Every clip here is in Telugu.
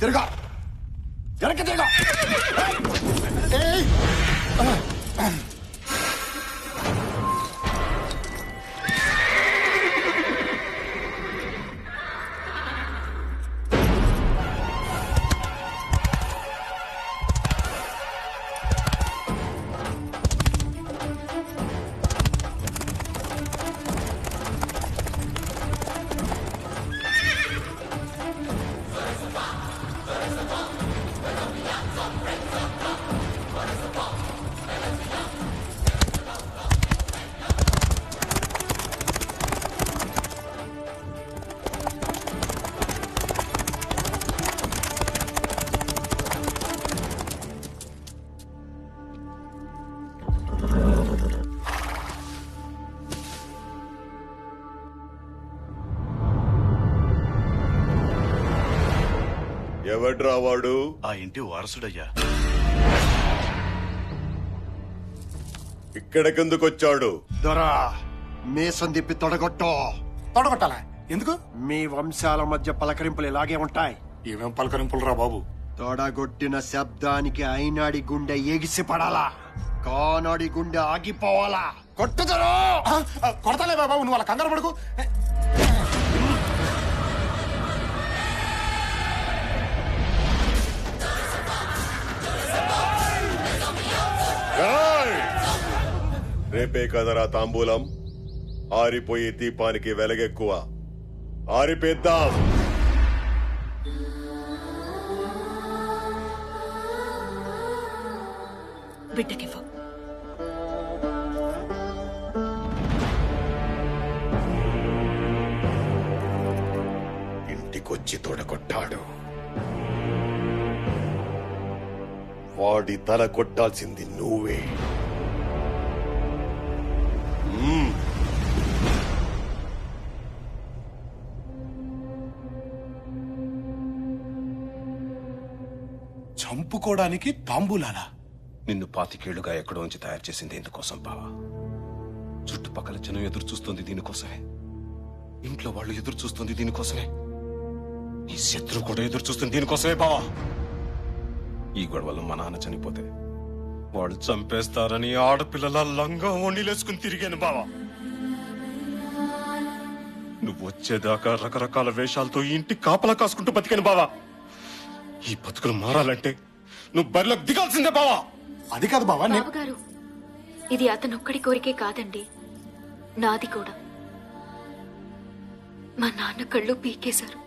తిరగా వెనక్కి తిరగా. ఎవడ్రా వాడు? ఆ ఇంటి వారసుడయ్యా. ఇక్కడికెందుకొచ్చాడు? దొరా మేసం తిప్పి తొడగొట్టాలా? ఎందుకు? మీ వంశాల మధ్య పలకరింపులు ఇలాగే ఉంటాయి. ఏమేం పలకరింపులు రా బాబు? తొడగొట్టిన శబ్దానికి అయినాడి గుండె ఎగిసి పడాలా, కానాడి గుండె ఆగిపోవాలా. కొట్టుదరు. కొడతాలే బాబు, నువ్వు వాళ్ళ కంగారు పడుకు. ఏయ్! రేపే కదరా తాంబూలం. ఆరిపోయే దీపానికి వెలగెక్కువ. ఆరిపేద్దాం. బిడ్డకివ్వు. ఇంటికొచ్చి తొడగొట్టాడు. వాడి తల కొట్టాల్సింది నువ్వే. చంపుకోవడానికి తాంబూలాలా? నిన్ను 25 ఎక్కడో నుంచి తయారు చేసింది ఎందుకోసం బావా? చుట్టుపక్కల జనం ఎదురు చూస్తుంది దీనికోసమే. ఇంట్లో వాళ్ళు ఎదురు చూస్తుంది దీనికోసమే. నీ శత్రువు కూడా ఎదురు చూస్తుంది దీనికోసమే బావా. ఈ గొడవలో మా నాన్న చనిపోతే వాడు చంపేస్తారని ఆడపిల్లల లంగా వండిలేసుకుని తిరిగాను బావా. నువ్వు వచ్చేదాకా రకరకాల వేషాలతో ఈ ఇంటి కాపలా కాసుకుంటూ బతికాను బావా. ఈ బతుకులు మారాలంటే నువ్వు బరిలోకి దిగాల్సిందే బావా. అది కాదు బావా. బావగారు, ఇది అతనొక్కడి కోరికే కాదండి, నాది కూడా. మా నాన్న కళ్ళు పీకేశారు.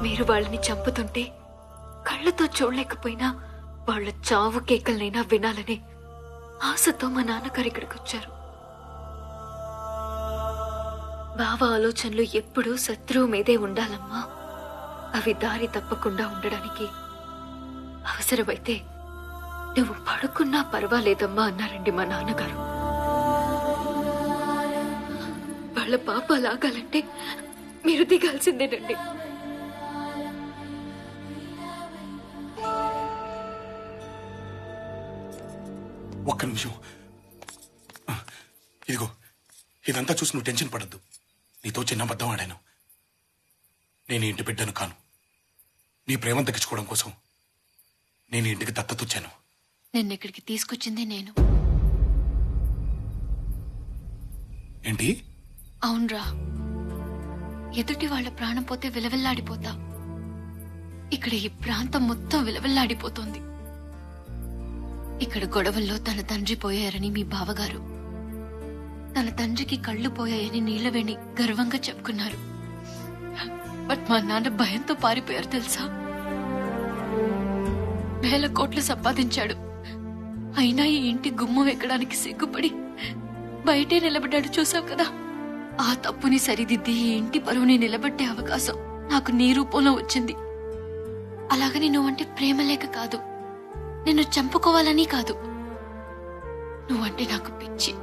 మీరు వాళ్ళని చంపుతుంటే కళ్ళతో చూడలేకపోయినా వాళ్ళ చావు కేకలనైనా వినాలని ఆశతో మా నాన్నగారు ఇక్కడికి వచ్చారు. బావ ఆలోచనలు ఎప్పుడూ శత్రువు మీదే ఉండాలమ్మా. అవి దారి తప్పకుండా ఉండడానికి అవసరమైతే నువ్వు పడుకున్నా పర్వాలేదమ్మా అన్నారండి మా నాన్నగారు. వాళ్ళ పాప లాగాలంటే మీరు దిగాల్సిందేనండి. ఒక్క నిమిషం. ఇదిగో, ఇదంతా చూసి నువ్వు టెన్షన్ పడద్దు. నీతో చిన్న అబద్ధం ఆడాను. నేను ఇంటి బిడ్డను కాను. నీ ప్రేమను దక్కించుకోవడం కోసం నేను ఇంటికి దత్తతొచ్చాను. నిన్నెక్కడికి తీసుకొచ్చిందే నేను. ఏంటి? అవునరా, ఎదుటి వాళ్ళ ప్రాణం పోతే విలవిల్లాడిపోతా. ఇక్కడ ఈ ప్రాంతం మొత్తం విలవిల్లాడిపోతోంది. ఇక్కడ గొడవల్లో తన తండ్రి పోయారని మీ బావగారు, తన తండ్రికి కళ్ళు పోయాయని నీళ్లవేణి గర్వంగా చెప్పుకున్నారు. బట్ మా నాన్న భయంతో పారిపోయారు తెలుసా. వేల కోట్లు సంపాదించాడు, అయినా ఈ ఇంటి గుమ్మం ఎక్కడానికి సిగ్గుపడి బయటే నిలబడ్డాడు. చూసావు కదా, ఆ తప్పుని సరిదిద్ది ఈ ఇంటి పరువుని నిలబెట్టే అవకాశం నాకు నీ రూపంలో వచ్చింది. అలాగని నువ్వంటే ప్రేమ లేక కాదు, నిన్ను చంపుకోవాలని కాదు, నువ్వంటే నాకు పిచ్చి.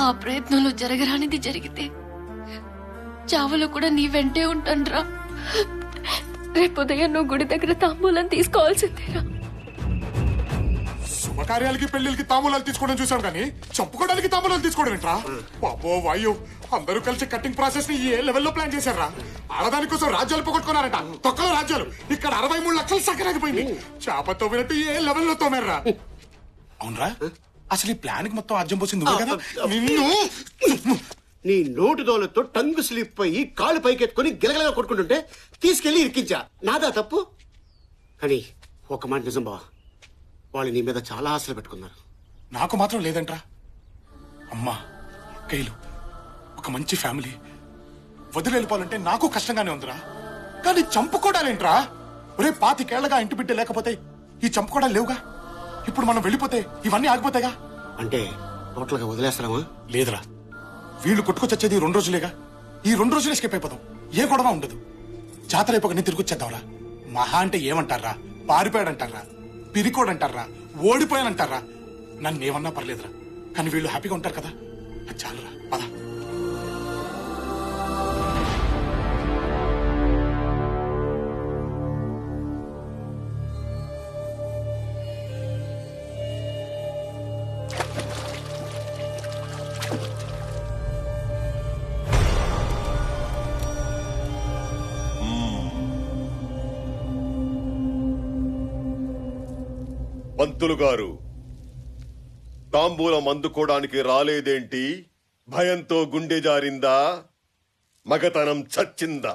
ఆ ప్రయత్నంలో జరగరానిది జరిగితే చావులో కూడా నీ వెంటే ఉంటానురా. రేపు ఉదయం నువ్వు గుడి దగ్గర తాంబూలం తీసుకోవాల్సిందేరా. శుభ శుభకార్యాలకి పెళ్లికి తాంబూలాలు తీసుకోవడం చూసాం కానీ చంపుకోవడానికి తాంబూలాలు తీసుకోవడం ఏంట్రా? బాబో వాయు, అందరూ కలిసి కటింగ్ ప్రాసెస్ ని ఏ లెవెల్లో ప్లాన్ చేశారా? ఆడదాని కోసం రాజ్యాలు పోగొట్టుకున్నారంట, తొక్కలో రాజ్యాలు. ఇక్కడ 63 లక్షలు సక్కరాగిపోయింది. చేప తోమినట్టు ఏ లెవెల్లో తోమారా? అవునరా, అసలు ఈ ప్లాన్ కి మొత్తం అర్జం పోసింది నువ్వే కదా? నిన్ను నీ నోటు దోలతో టంగు స్లిప్ అయ్యి కాళ్ళు పైకెత్తుకుని గిలగలగా కొట్టుకుంటుంటే తీసుకెళ్లి ఇరికించా. నాదా తప్పు? కానీ ఒక మాట నిజం బావా, వాళ్ళు నీ మీద చాలా ఆశలు పెట్టుకున్నారు. నాకు మాత్రం లేదంట్రా. అమ్మా, కైలు, ఒక మంచి ఫ్యామిలీ వదిలి వెళ్ళిపోవాలంటే నాకు కష్టంగానే ఉందిరా. కానీ చంపుకోవడాలేంట్రా? ఒరే, 25 ఏళ్లగా ఇంటి బిడ్డ లేకపోతే ఈ చంపుకోవడాలు లేవుగా. ఇప్పుడు మనం వెళ్ళిపోతే ఇవన్నీ ఆగిపోతాయిగా. అంటే టోటల్ గా వదిలేస్తామా? లేదురా, వీళ్ళు కొట్టుకొచ్చేది 2 రోజులేగా. ఈ 2 రోజులు ఎస్కేప్ అయిపోతాం, ఏ గొడవ ఉండదు. జాతర అయిపోక తిరిగి వచ్చేద్దాంరా. మహా అంటే ఏమంటారా? పారిపోయాడంటారా? పిరికోడంటారా? ఓడిపోయానంటారా? నన్ను ఏమన్నా పర్లేదురా, కానీ వీళ్ళు హ్యాపీగా ఉంటారు కదా, అది చాలురా. పద. పంతులు గారు, తాంబూలం అందుకోవడానికి రాలేదేంటి? భయంతో గుండె జారిందా? మగతనం చచ్చిందా?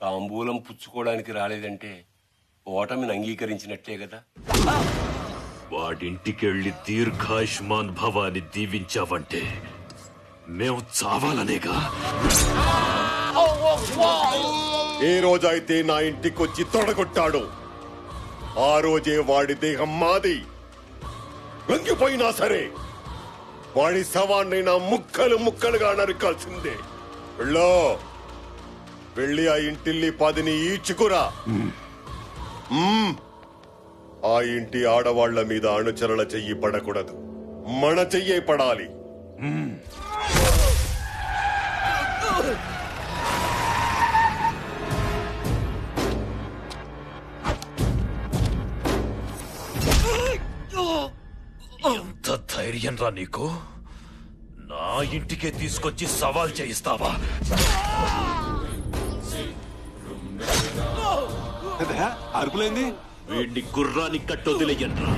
తాంబూలం పుచ్చుకోవడానికి రాలేదంటే ఓటమిని అంగీకరించినట్లే కదా. వాడింటికెళ్ళి దీర్ఘాయుష్మాన్ భవాని దీవించావంటే మేము చావాలనేగా. ఏ రోజైతే నా ఇంటికొచ్చి తొడగొట్టాడో ఆ రోజే వాడి దేహం మాది. లొంగిపోయినా సరే వాడి శవాన్నైనా ముక్కలు ముక్కలుగా నరకాల్సిందే. వెళ్ళి ఆ ఇంటిల్లి 10ని ఈడ్చుకురా. ఆ ఇంటి ఆడవాళ్ల మీద అణుచరల చెయ్యి పడకూడదు, మన చెయ్యే పడాలి. ఎంత ధైర్యం రా నీకు? నా ఇంటికే తీసుకొచ్చి సవాల్ చేయిస్తావా? అరుపులేంది? వీడిని గుర్రాన్ని కట్టొదిలేయండ్రా.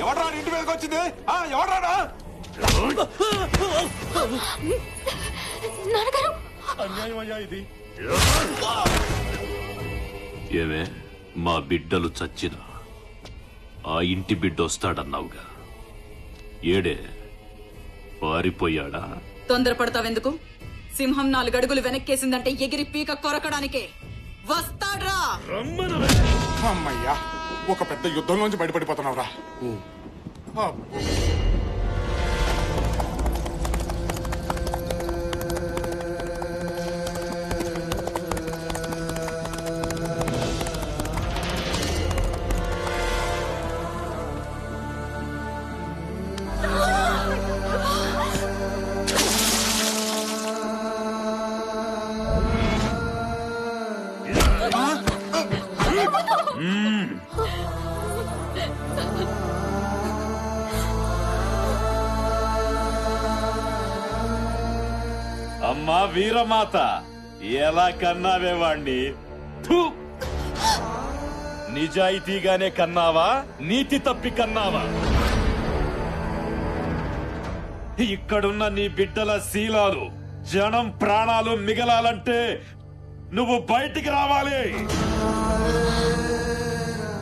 ఎవడ్రా ఇంటి మీదకి వచ్చింది? ఎవడ్రా? అన్యాయం అయ్యా ఇది. ఏమే, మా బిడ్డలు చచ్చినా ఆ ఇంటి బిడ్డ వస్తాడన్నావుగా, ఏడే పారిపోయాడా? తొందరపడతావెందుకు? సింహం 4 అడుగులు వెనక్కేసిందంటే ఎగిరి పీక కొరకడానికే వస్తాడ్రా. అమ్మయ్యా, ఒక పెద్ద యుద్ధంలోంచి బయటపడిపోతున్నావురా. అమ్మా వీరమాత, ఎలా కన్నావే వాణ్ణి? నిజాయితీగానే కన్నావా, నీతి తప్పి కన్నావా? ఇక్కడున్న నీ బిడ్డల శీలాలు, జనం ప్రాణాలు మిగలాలంటే నువ్వు బయటికి రావాలి.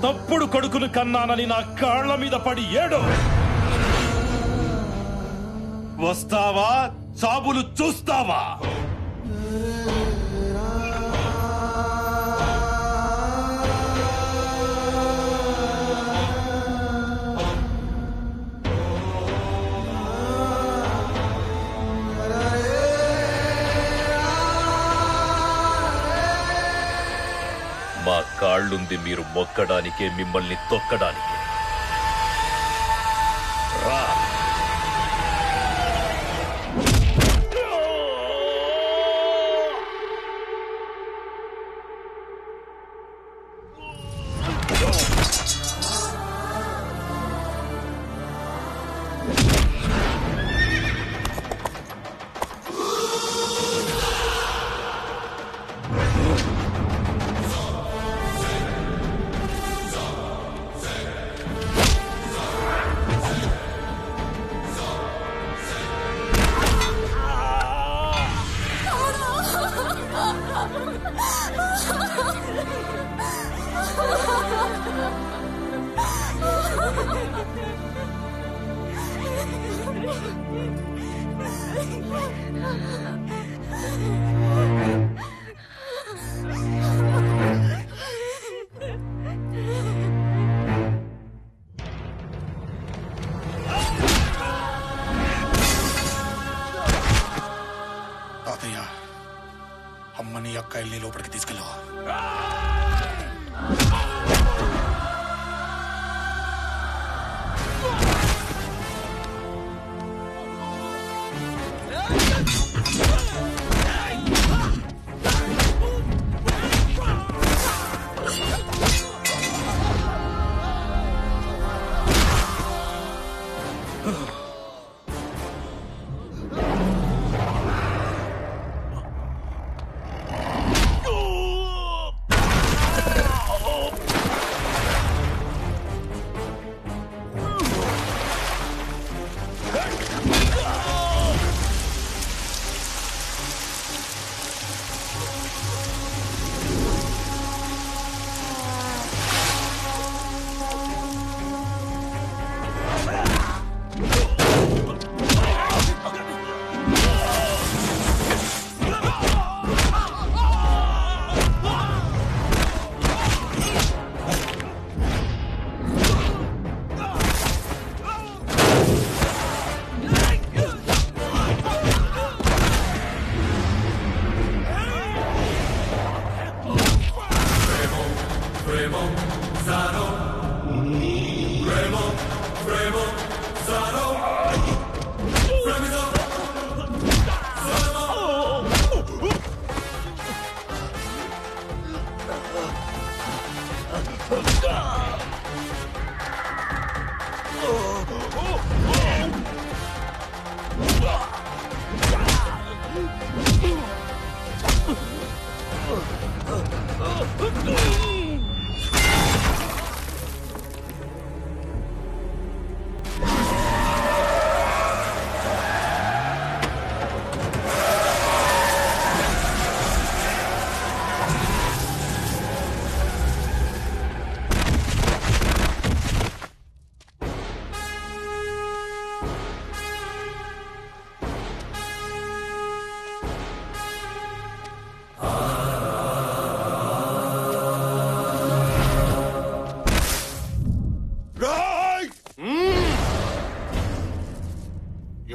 తప్పుడు కొడుకును కన్నానని నా కాళ్ల మీద పడి ఏడు. వస్తావా, చాబులు చూస్తావా? మా కాళ్ళుంది మీరు మొక్కడానికే, మిమ్మల్ని తొక్కడానికే. రా. తాతయ్య, అమ్మని అక్కాయిల్ని లోపలికి తీసుకెళ్ళవా?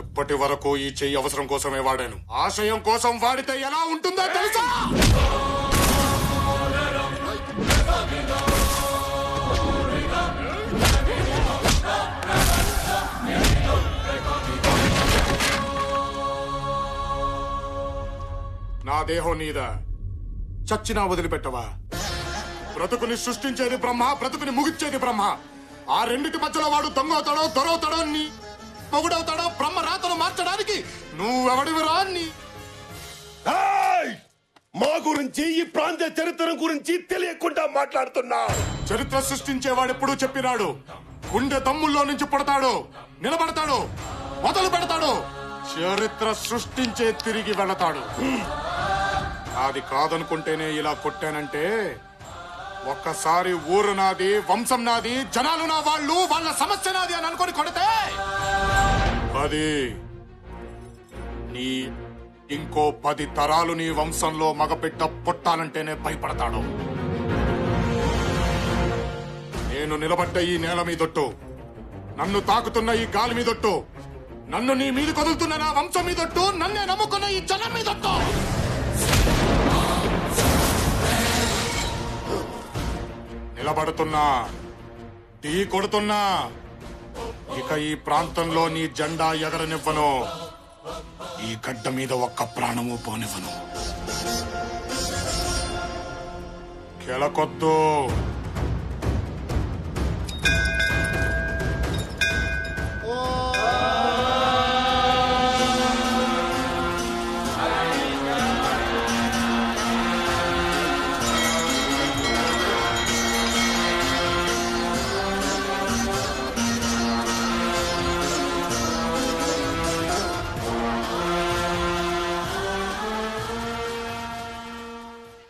ఇప్పటి వరకు ఈ చెయ్యి అవసరం కోసమే వాడాను. ఆశయం కోసం వాడితే ఎలా ఉంటుందో తెలుసా? నా దేహం నీదా, చచ్చినా వదిలిపెట్టవా? బ్రతుకుని సృష్టించేది బ్రహ్మ, బ్రతుకుని ముగిచ్చేది బ్రహ్మ. ఆ రెండిటి మధ్యలో వాడు దొంగవుతాడో దొరవుతాడో నీ పొగుడవుతాడో బ్రహ్మ రాతను మార్చడానికి నువ్వెవడివిరా? మా గురించి, ఈ ప్రాంత చరిత్ర గురించి తెలియకుండా మాట్లాడుతున్నా. చరిత్ర సృష్టించేవాడెప్పుడు చెప్పినాడు, గుండె తమ్ముల్లో నుంచి పుడతాడు, నిలబడతాడు, మొదలు పెడతాడు, చరిత్ర సృష్టించే తిరిగి వెళతాడు. అది కాదనుకుంటేనే ఇలా కొట్టానంటే, ఒక్కసారి ఊరు నాది, వంశం నాది, జనాలు నా వాళ్ళు, వాళ్ళ సమస్య నాది అని అనుకొని కొడితే అది నీ ఇంకో 10 తరాలు నీ వంశంలో మగబిడ్డ పుట్టాలంటేనే భయపడతాడు. నేను నిలబడ్డ ఈ నేల మీదొట్టు, నన్ను తాకుతున్న ఈ గాలి మీదొట్టు, నన్ను నీ మీద కదులుతున్న నా వంశం మీదొట్టు, నన్నే నమ్ముకున్న ఈ జనం మీదొట్టు. నిలబడుతున్నా, ఢీ కొడుతున్నా, ఇక ఈ ప్రాంతంలో నీ జెండా ఎగరనివ్వను, ఈ గడ్డ మీద ఒక్క ప్రాణము పోనివ్వను. కెలకొద్దు.